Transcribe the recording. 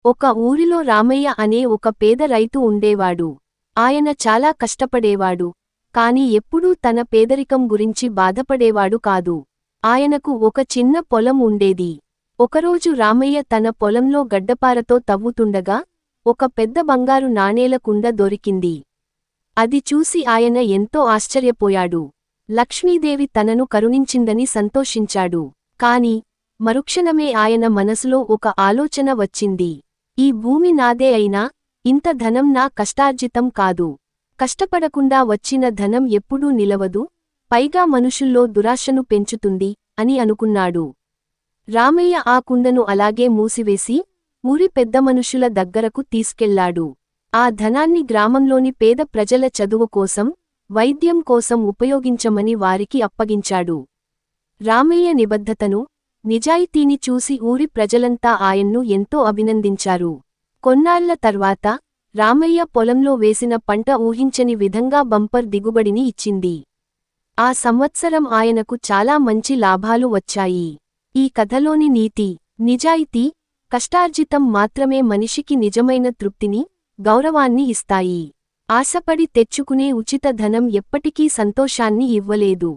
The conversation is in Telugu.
ఒక ఊరిలో రామయ్య అనే ఒక పేద రైతు ఉండేవాడు. ఆయన చాలా కష్టపడేవాడు. కాని ఎప్పుడూ తన పేదరికం గురించి బాధపడేవాడు కాదు. ఆయనకు ఒక చిన్న పొలం ఉండేది. ఒకరోజు రామయ్య తన పొలంలో గడ్డపారతో తవ్వుతుండగా ఒక పెద్ద బంగారు నాణేల కుండ దొరికింది. అది చూసి ఆయన ఎంతో ఆశ్చర్యపోయాడు. లక్ష్మీదేవి తనను కరుణించిందని సంతోషించాడు. కాని మరుక్షణమే ఆయన మనసులో ఒక ఆలోచన వచ్చింది. ఈ భూమి నాదే అయినా ఇంత ధనం నా కష్టార్జితం కాదు. కష్టపడకుండా వచ్చిన ధనం ఎప్పుడూ నిలవదు, పైగా మనుషుల్లో దురాశను పెంచుతుంది అని అనుకున్నాడు. రామయ్య ఆ కుండను అలాగే మూసివేసి ఊరి పెద్ద మనుషుల దగ్గరకు తీసుకెళ్లాడు. ఆ ధనాన్ని గ్రామంలోని పేద ప్రజల చదువు కోసం, వైద్యం కోసం ఉపయోగించమని వారికి అప్పగించాడు. రామయ్య నిబద్ధతను, నిజాయితీని చూసి ఊరి ప్రజలంతా ఆయన్ను ఎంతో అభినందించారు. కొన్నాళ్ల తర్వాత రామయ్య పొలంలో వేసిన పంట ఊహించని విధంగా బంపర్ దిగుబడిని ఇచ్చింది. ఆ సంవత్సరం ఆయనకు చాలా మంచి లాభాలు వచ్చాయి. ఈ కథలోని నీతి, నిజాయితీ, కష్టార్జితం మాత్రమే మనిషికి నిజమైన తృప్తిని, గౌరవాన్ని ఇస్తాయి. ఆశపడి తెచ్చుకునే ఉచిత ధనం ఎప్పటికీ సంతోషాన్ని ఇవ్వలేదు.